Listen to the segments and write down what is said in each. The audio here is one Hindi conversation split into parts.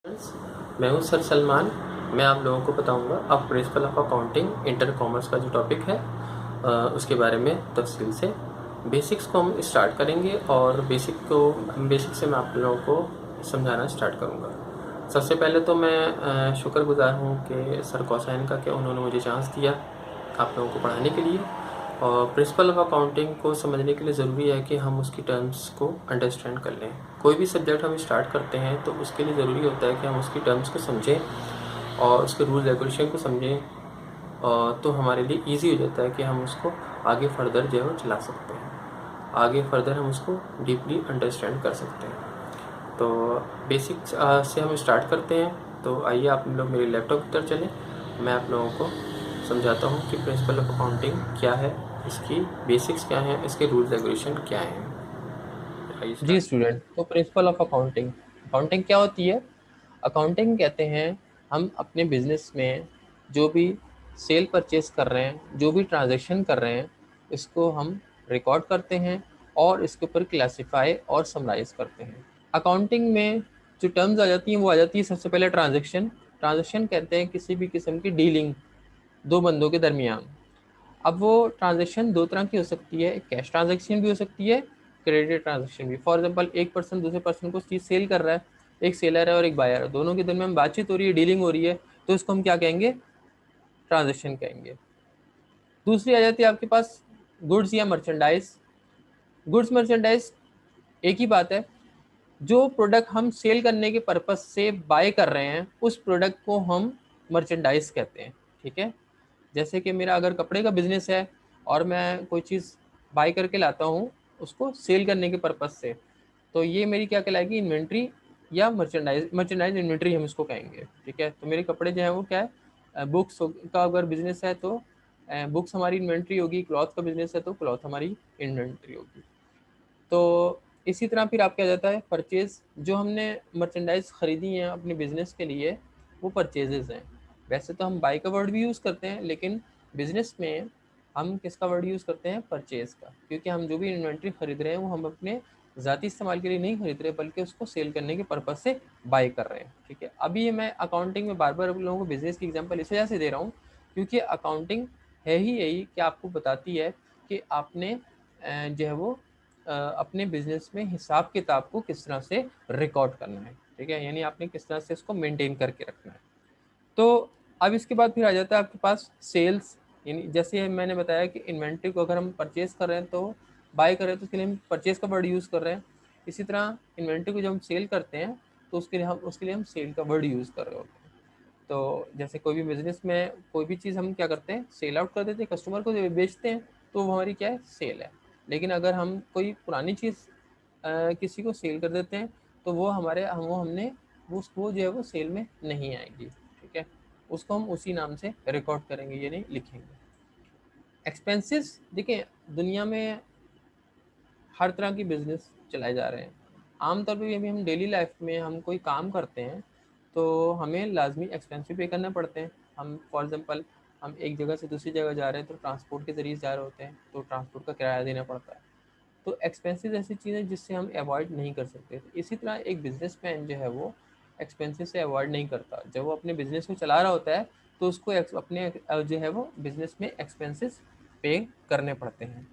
फ्रेंड्स, मैं हूं सर सलमान। मैं आप लोगों को बताऊंगा अब principle of accounting inter commerce का जो टॉपिक है उसके बारे में तफसील से। बेसिक्स को हम स्टार्ट करेंगे और बेसिक से मैं आप लोगों को समझाना स्टार्ट करूंगा। सबसे पहले तो मैं शुक्रगुजार हूं कि सर कौसैन का कि उन्होंने मुझे चांस दिया आप लोगों को पढ़ाने के लिए। और प्रिंसिपल ऑफ अकाउंटिंग को समझने के लिए ज़रूरी है कि हम उसकी टर्म्स को अंडरस्टैंड कर लें। कोई भी सब्जेक्ट हम स्टार्ट करते हैं तो उसके लिए ज़रूरी होता है कि हम उसकी टर्म्स को समझें और उसके रूल रेगुलेशन को समझें। तो हमारे लिए इजी हो जाता है कि हम उसको आगे फर्दर जो है वो चला सकते हैं, आगे फर्दर हम उसको डीपली अंडरस्टैंड कर सकते हैं। तो बेसिक्स से हम स्टार्ट करते हैं। तो आइए आप लोग मेरे लैपटॉप की तरफ चलें, मैं आप लोगों को समझाता हूँ कि प्रिंसिपल ऑफ अकाउंटिंग क्या है, इसकी बेसिक्स क्या हैं, इसके रूल रेगुलेशन क्या हैं। आइए जी स्टार्ट। स्टूडेंट, तो प्रिंसिपल ऑफ अकाउंटिंग अकाउंटिंग क्या होती है? अकाउंटिंग कहते हैं हम अपने बिजनेस में जो भी सेल परचेस कर रहे हैं, जो भी ट्रांजैक्शन कर रहे हैं, इसको हम रिकॉर्ड करते हैं और इसके ऊपर क्लासिफाई और समराइज करते हैं। अकाउंटिंग में जो टर्म्स आ जाती हैं वो आ जाती है सबसे पहले ट्रांजैक्शन। ट्रांजैक्शन कहते हैं किसी भी किस्म की डीलिंग दो बंदों के दरमियान। अब वो ट्रांजैक्शन दो तरह की हो सकती है, कैश ट्रांजैक्शन भी हो सकती है, क्रेडिट ट्रांजैक्शन भी। फॉर एग्जांपल एक पर्सन दूसरे पर्सन को चीज़ सेल कर रहा है, एक सेलर है और एक बायर है, दोनों के दरमियान बातचीत हो रही है, डीलिंग हो रही है, तो इसको हम क्या कहेंगे? ट्रांजैक्शन कहेंगे। दूसरी आ जाती है आपके पास गुड्स या मर्चेंडाइज। गुड्स मर्चेंडाइज एक ही बात है। जो प्रोडक्ट हम सेल करने के पर्पज से बाय कर रहे हैं उस प्रोडक्ट को हम मर्चेंडाइज कहते हैं। ठीक है। जैसे कि मेरा अगर कपड़े का बिजनेस है और मैं कोई चीज़ बाय करके लाता हूँ उसको सेल करने के पर्पज से, तो ये मेरी क्या कहलाएगी? इन्वेंट्री या मर्चेंडाइज इन्वेंट्री हम इसको कहेंगे। ठीक है। तो मेरे कपड़े जो है वो क्या है, बुक्स का अगर बिजनेस है तो बुक्स हमारी इन्वेंट्री होगी, क्लॉथ का बिजनेस है तो क्लॉथ हमारी इन्वेंट्री होगी। तो इसी तरह फिर आपका जाता है परचेज। जो हमने मर्चेंडाइज खरीदी है अपने बिजनेस के लिए वो परचेजेस हैं। वैसे तो हम बाई का वर्ड भी यूज़ करते हैं, लेकिन बिजनेस में हम किसका वर्ड यूज़ करते हैं? परचेज का, क्योंकि हम जो भी इन्वेंट्री खरीद रहे हैं वो हम अपने ज़ाती इस्तेमाल के लिए नहीं खरीद रहे बल्कि उसको सेल करने के पर्पज़ से बाय कर रहे हैं। ठीक है। अभी ये मैं अकाउंटिंग में बार बार लोगों को बिजनेस की एग्जाम्पल इस वजह से दे रहा हूँ क्योंकि अकाउंटिंग है ही यही कि आपको बताती है कि आपने जो है वो अपने बिजनेस में हिसाब किताब को किस तरह से रिकॉर्ड करना है। ठीक है। यानी आपने किस तरह से इसको मेंटेन करके रखना है। तो अब इसके बाद फिर आ जाता है आपके पास सेल्स। यानी जैसे मैंने बताया कि इन्वेंट्री को अगर हम परचेज कर रहे हैं तो बाय कर रहे हैं तो उसके लिए हम परचेज का वर्ड यूज़ कर रहे हैं। इसी तरह इन्वेंट्री को जब हम सेल करते हैं तो उसके लिए हम सेल का वर्ड यूज़ कर रहे होते हैं। तो जैसे कोई भी बिजनेस में कोई भी चीज़ हम क्या करते हैं? सेल आउट कर देते हैं, कस्टमर को बेचते हैं, तो वो हमारी क्या है? सेल है। लेकिन अगर हम कोई पुरानी चीज़ किसी को सेल कर देते हैं तो वो हमारे हम वो हमने वो उसको जो है वो सेल में नहीं आएगी। ठीक है। उसको हम उसी नाम से रिकॉर्ड करेंगे, ये नहीं लिखेंगे। एक्सपेंसेस देखिए, दुनिया में हर तरह की बिजनेस चलाए जा रहे हैं। आमतौर पर अभी हम डेली लाइफ में हम कोई काम करते हैं तो हमें लाजमी एक्सपेंस भी पे करने पड़ते हैं। हम फॉर एग्जांपल हम एक जगह से दूसरी जगह जा रहे हैं तो ट्रांसपोर्ट के ज़रिए जा रहे होते हैं तो ट्रांसपोर्ट का किराया देना पड़ता है। तो एक्सपेंसेस ऐसी चीज़ है जिससे हम अवॉइड नहीं कर सकते। तो इसी तरह एक बिजनेसमैन जो है वो एक्सपेंसेस से अवॉइड नहीं करता। जब वो अपने बिजनेस को चला रहा होता है तो उसको अपने जो है वो बिजनेस में एक्सपेंसेस पे करने पड़ते हैं।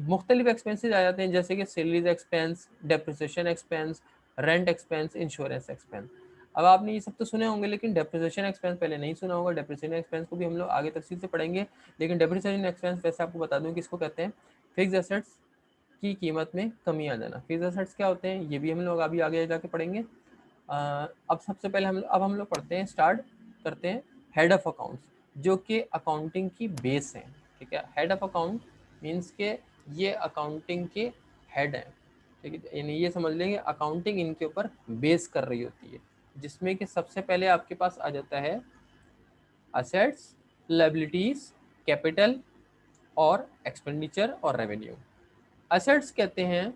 मुख्तलिफ एक्सपेंसेस आ जाते हैं जैसे कि salaries expense, depreciation expense, rent expense, insurance expense. अब आपने ये सब तो सुने होंगे लेकिन डेप्रिसिएशन एक्सपेंस पहले नहीं सुना होगा। डेप्रिसिएशन एक्सपेंस को भी हम लोग आगे तफसील से पढ़ेंगे। लेकिन डेप्रिसिएशन एक्सपेंस वैसे आपको बता दूं कि इसको कहते हैं फिक्स एसेट्स की कीमत में कमी आ जाना। फिक्स एसेट्स क्या होते हैं ये भी हम लोग अभी आगे जाके पढ़ेंगे। अब सबसे पहले हम लोग पढ़ते हैं, स्टार्ट करते हैं हेड ऑफ अकाउंट्स, जो कि अकाउंटिंग की बेस है। ठीक है। हेड ऑफ अकाउंट मीन्स के ये अकाउंटिंग के हेड हैं। ठीक है। यानी ये समझ लेंगे अकाउंटिंग इनके ऊपर बेस कर रही होती है, जिसमें कि सबसे पहले आपके पास आ जाता है असेट्स, लायबिलिटीज, कैपिटल और एक्सपेंडिचर और रेवेन्यू। असेट्स कहते हैं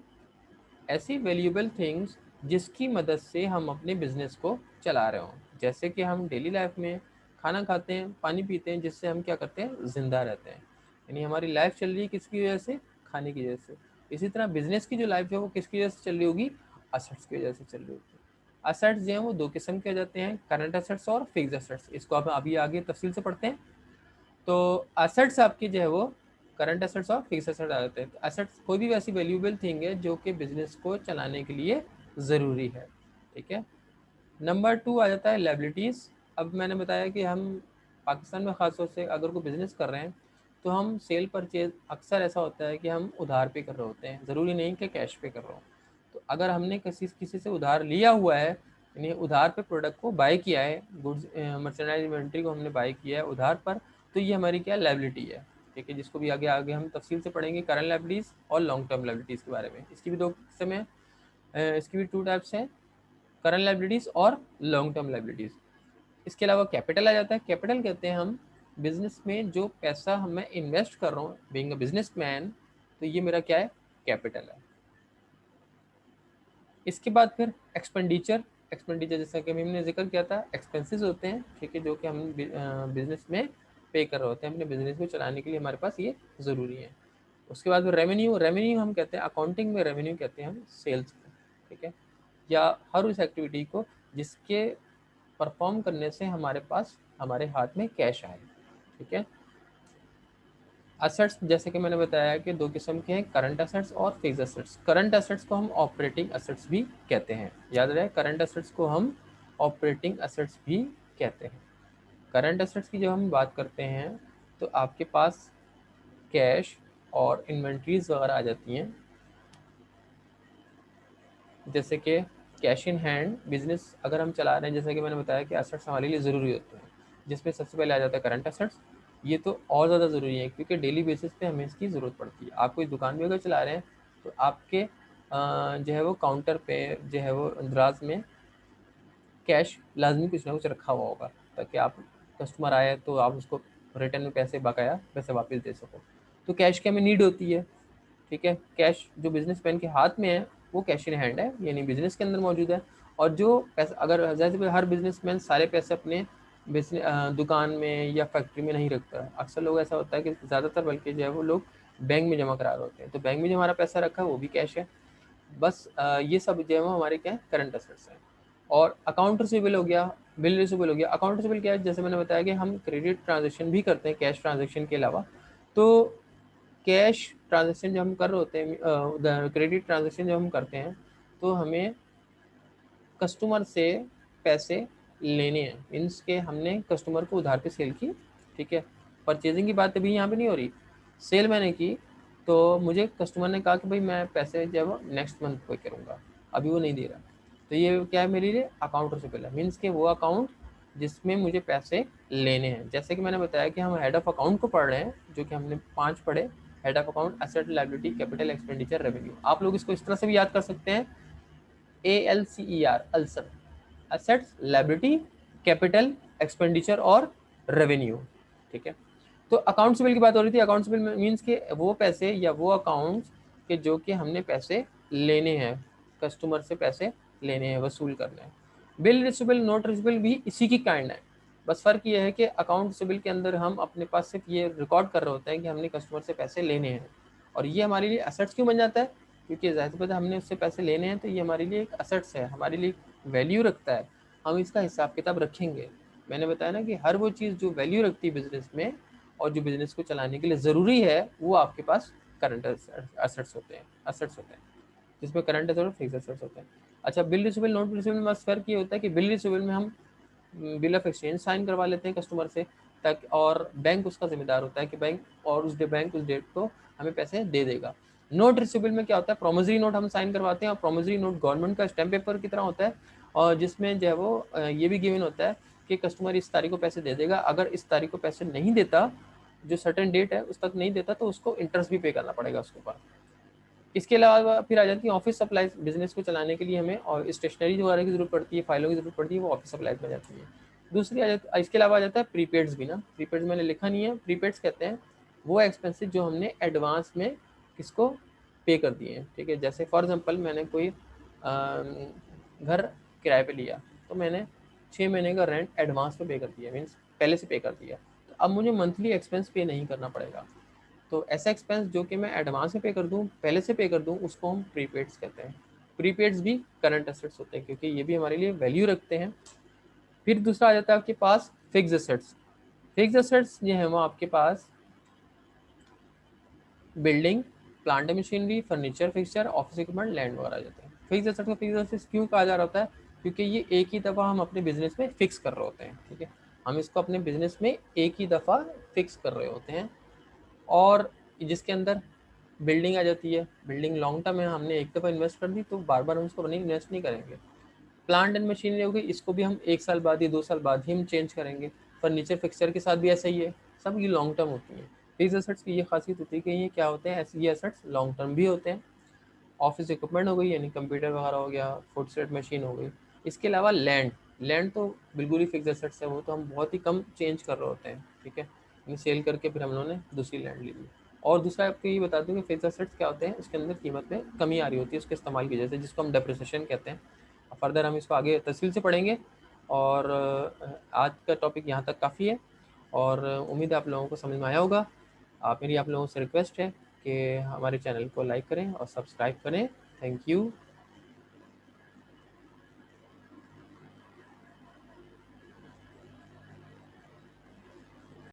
ऐसी वैल्यूएबल थिंग्स जिसकी मदद से हम अपने बिजनेस को चला रहे हों। जैसे कि हम डेली लाइफ में खाना खाते हैं, पानी पीते हैं, जिससे हम क्या करते हैं? जिंदा रहते हैं। यानी हमारी लाइफ चल रही है किसकी वजह से? खाने की वजह से। इसी तरह बिजनेस की जो लाइफ है वो किसकी वजह से चल रही होगी? असेट्स की वजह से चल रही होगी। असेट्स जो हैं वो दो किस्म के हो जाते हैं, करंट असेट्स और फिक्स असेट्स। इसको आप अभी आगे तफसील से पढ़ते हैं। तो असेट्स आपके जो है वो करंट असेट्स और फिक्स असेट्स आ जाते हैं। तो असेट्स कोई भी वैसी वैल्यूएबल थिंग है जो कि बिजनेस को चलाने के लिए ज़रूरी है, ठीक है। नंबर 2 आ जाता है लायबिलिटीज़। अब मैंने बताया कि हम पाकिस्तान में ख़ास तौर से अगर कोई बिज़नेस कर रहे हैं तो हम सेल परचेज अक्सर ऐसा होता है कि हम उधार पे कर रहे होते हैं, ज़रूरी नहीं कि कैश पे कर रहे हो। तो अगर हमने किसी से उधार लिया हुआ है, यानी उधार पे प्रोडक्ट को बाय किया है, गुड्स मर्चेंडाइज इन्वेंट्री को हमने बाय किया है उधार पर, तो ये हमारी क्या लायबिलिटी है, ठीक है, जिसको भी आगे आगे हम तफसील से पढ़ेंगे करंट लायबिलिटीज़ और लॉन्ग टर्म लायबिलिटीज़ के बारे में। इसकी भी दो किस्म है, इसकी भी 2 टाइप्स हैं, करंट लायबिलिटीज़ और लॉन्ग टर्म लायबिलिटीज़। इसके अलावा कैपिटल आ जाता है। कैपिटल कहते हैं हम बिजनेस में जो पैसा मैं इन्वेस्ट कर रहा हूँ, बीइंग अ बिजनेसमैन, तो ये मेरा क्या है, कैपिटल है। इसके बाद फिर एक्सपेंडिचर। एक्सपेंडिचर जैसा कि हमने जिक्र किया था, एक्सपेंसेस होते हैं, ठीक है, जो कि हम बिजनेस में पे कर रहे होते हैं, अपने बिजनेस को चलाने के लिए हमारे पास ये ज़रूरी है। उसके बाद रेवेन्यू। रेवेन्यू हम कहते हैं अकाउंटिंग में, रेवेन्यू कहते हैं हम सेल्स को, ठीक है, या हर उस एक्टिविटी को जिसके परफॉर्म करने से हमारे पास, हमारे हाथ में कैश आए, ठीक है। असेट्स जैसे कि मैंने बताया कि दो किस्म के हैं, करंट असेट्स और फिक्स असेट्स। करंट असेट्स को हम ऑपरेटिंग असेट्स भी कहते हैं, याद रहे, करंट असेट्स को हम ऑपरेटिंग असेट्स भी कहते हैं। करंट असेट्स की जब हम बात करते हैं तो आपके पास कैश और इन्वेंट्रीज वगैरह आ जाती हैं, जैसे कि कैश इन हैंड। बिजनेस अगर हम चला रहे हैं, जैसे कि मैंने बताया कि असेट्स हमारे लिए ज़रूरी होते हैं, जिसमें सबसे पहले आ जाता है करंट असेट्स। ये तो और ज़्यादा ज़रूरी है क्योंकि डेली बेसिस पे हमें इसकी ज़रूरत पड़ती है। आप कोई दुकान भी अगर चला रहे हैं तो आपके जो है वो काउंटर पे जो है वो दराज में कैश लाजमी कुछ ना कुछ रखा हुआ होगा, ताकि आप कस्टमर आए तो आप उसको रिटर्न में पैसे बकाया पैसे वापस दे सको। तो कैश की हमें नीड होती है, ठीक है। कैश जो बिजनेसमैन के हाथ में है वो कैश इन हैंड है, यानी बिजनेस के अंदर मौजूद है। और जो पैसा, अगर जैसे हर बिजनेसमैन सारे पैसे अपने दुकान में या फैक्ट्री में नहीं रखता है, अक्सर लोग ऐसा होता है कि ज़्यादातर बल्कि जो है वो लोग बैंक में जमा करा रहे होते हैं। तो बैंक में जो हमारा पैसा रखा है वो भी कैश है। बस ये सब जो है वो हमारे क्या है, करंट असेट्स हैं। और अकाउंट रिसीवेबल हो गया, बिल रिसीवेबल हो गया। अकाउंट रिसीवेबल क्या है, जैसे मैंने बताया कि हम क्रेडिट ट्रांजेक्शन भी करते हैं कैश ट्रांजेक्शन के अलावा। तो कैश ट्रांजेक्शन जब हम कर रहे होते हैं, क्रेडिट ट्रांजेक्शन जब हम करते हैं तो हमें कस्टमर से पैसे लेने हैं, मीन्स के हमने कस्टमर को उधार पे सेल की, ठीक है। परचेजिंग की बात अभी यहाँ पे नहीं हो रही, सेल मैंने की, तो मुझे कस्टमर ने कहा कि भाई मैं पैसे जब नेक्स्ट मंथ पे करूँगा, अभी वो नहीं दे रहा, तो ये क्या है मेरे लिए, अकाउंट रिसीवेबल है। मीन्स के वो अकाउंट जिसमें मुझे पैसे लेने हैं। जैसे कि मैंने बताया कि हम हेड ऑफ अकाउंट को पढ़ रहे हैं, जो कि हमने 5 पढ़े, head of account, asset, liability, capital, expenditure, revenue. आप लोग इसको इस तरह से भी याद कर सकते हैं, ALCER, ulcer, assets, liability, capital, expenditure और रेवेन्यू, ठीक है। तो अकाउंट्स की बात हो रही थी। अकाउंट्स मीन्स के वो पैसे या वो अकाउंट्स के जो कि हमने पैसे लेने हैं, कस्टमर से पैसे लेने हैं, वसूल करने हैं। बिल रिसिबल, नोट रिसिबल भी इसी की काइंड है। बस फ़र्क ये है कि अकाउंट रिसिबल के अंदर हम अपने पास सिर्फ ये रिकॉर्ड कर रहे होते हैं कि हमने कस्टमर से पैसे लेने हैं, और ये हमारे लिए असेट्स क्यों बन जाता है, क्योंकि ज़ाहिर सी बात है हमने उससे पैसे लेने हैं, तो ये हमारे लिए एक असेट्स है, हमारे लिए वैल्यू रखता है, हम इसका हिसाब किताब रखेंगे। मैंने बताया ना कि हर वो चीज़ जो वैल्यू रखती है बिजनेस में और जो बिजनेस को चलाने के लिए ज़रूरी है, वो आपके पास करंट असेट्स होते हैं, जिसमें करंट असेट और फिक्स असेट्स होते हैं। अच्छा, बिल रिसिबल, नोट रिसिबल में फ़र्क ये होता है कि बिल रिसिबल में हम बिल ऑफ एक्सचेंज साइन करवा लेते हैं कस्टमर से, ताकि, और बैंक उसका जिम्मेदार होता है कि बैंक उस डेट को हमें पैसे दे देगा। नोट रिसिबल में क्या होता है, प्रोमिसरी नोट हम साइन करवाते हैं, और प्रोमिसरी नोट गवर्नमेंट का स्टैम्प पेपर की तरह होता है, और जिसमें जो है वो ये भी गिवन होता है कि कस्टमर इस तारीख को पैसे दे देगा, अगर इस तारीख को पैसे नहीं देता, जो सर्टेन डेट है उस तक नहीं देता, तो उसको इंटरेस्ट भी पे करना पड़ेगा उसके ऊपर। इसके अलावा फिर आ जाती है ऑफिस सप्लाईज। बिजनेस को चलाने के लिए हमें और स्टेशनरी वगैरह की जरूरत पड़ती है, फाइलों की जरूरत पड़ती है, वो ऑफिस सप्लाईज में जाती है। दूसरी आ जाती, इसके अलावा आ जाता है प्रीपेड्स भी ना। प्रीपेड्स मैंने लिखा नहीं है, प्रीपेड्स कहते हैं वो एक्सपेंसेस जो हमने एडवांस में किसको पे कर दिए हैं, ठीक है। जैसे फॉर एग्जांपल मैंने कोई घर किराए पे लिया, तो मैंने 6 महीने का रेंट एडवांस में पे कर दिया, मीन्स पहले से पे कर दिया, तो अब मुझे मंथली एक्सपेंस पे नहीं करना पड़ेगा। तो ऐसा एक्सपेंस जो कि मैं एडवांस में पे कर दूं, पहले से पे कर दूं, उसको हम प्रीपेड्स कहते हैं, प्रीपेड्स भी करंट एसेट्स होते हैं क्योंकि ये भी हमारे लिए वैल्यू रखते हैं। फिर दूसरा आ जाता है आपके पास फिक्स एसेट्स। फिक्स एसेट्स ये है वो आपके पास building, plant machinery, furniture, fixture, office equipment, land वगैरह आ जाते हैं। फिक्स एसेट को फिक्स एसेट्स क्यों कहा जा रहा होता है? क्योंकि ये एक ही दफ़ा हम अपने बिजनेस में फिक्स कर रहे होते हैं, ठीक है। हम इसको अपने बिजनेस में एक ही दफ़ा फिक्स कर रहे होते हैं, और जिसके अंदर बिल्डिंग आ जाती है। बिल्डिंग लॉन्ग टर्म है, हमने एक दफ़ा इन्वेस्ट कर दी तो बार बार हम उसको नहीं इन्वेस्ट नहीं करेंगे। प्लांट एंड मशीनरी हो गई, इसको भी हम 1 साल बाद या 2 साल बाद ही हम चेंज करेंगे। फर्नीचर फिक्सचर के साथ भी ऐसा ही है, सब ये लॉन्ग टर्म होती हैं। फिक्स एसेट्स की ये खासियत होती है कि ये क्या होते हैं, ऐसे ये एसेट्स लॉन्ग टर्म भी होते हैं। ऑफिस इक्विपमेंट हो गई यानी कंप्यूटर वगैरह हो गया, फुट सेट मशीन हो गई। इसके अलावा लैंड, लैंड तो बिल्कुल ही फिक्स एसेट्स है, वो तो हम बहुत ही कम चेंज कर रहे होते हैं, ठीक है। सेल करके फिर हम लोगों ने दूसरी लैंड ली थी। और दूसरा आपको ये बता दूं कि फिक्स एसेट्स क्या होते हैं, इसके अंदर कीमत में कमी आ रही होती है उसके इस्तेमाल की वजह से, जिसको हम डेप्रिसिएशन कहते हैं। फर्दर हम इसको आगे तफसील से पढ़ेंगे। और आज का टॉपिक यहाँ तक काफ़ी है, और उम्मीद है आप लोगों को समझ में आया होगा। मेरी आप लोगों से रिक्वेस्ट है कि हमारे चैनल को लाइक करें और सब्सक्राइब करें। Thank you.